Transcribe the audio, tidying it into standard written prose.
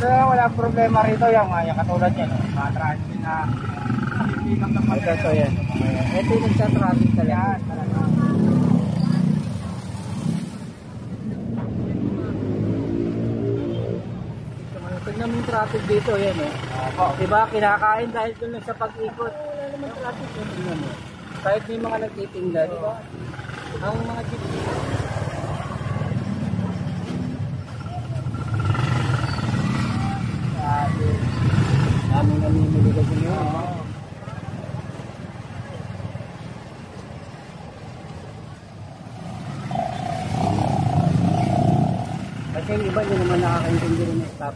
Pero wala problema rito yung katulad yan. Mga traffic na pipigang na pala. Ito yan. Ito yung nagsa-traffic talaga. Tignan mo yung traffic dito, yan diba, kinakain dahil doon lang sa pag-ikot. Wala naman traffic, tignan mo. Kahit may mga nagtitinda, diba? Ang mga titinda. Daming namimili kasi ngayon. Kasi yung iba, hindi naman nakakaintindi rin ng stop.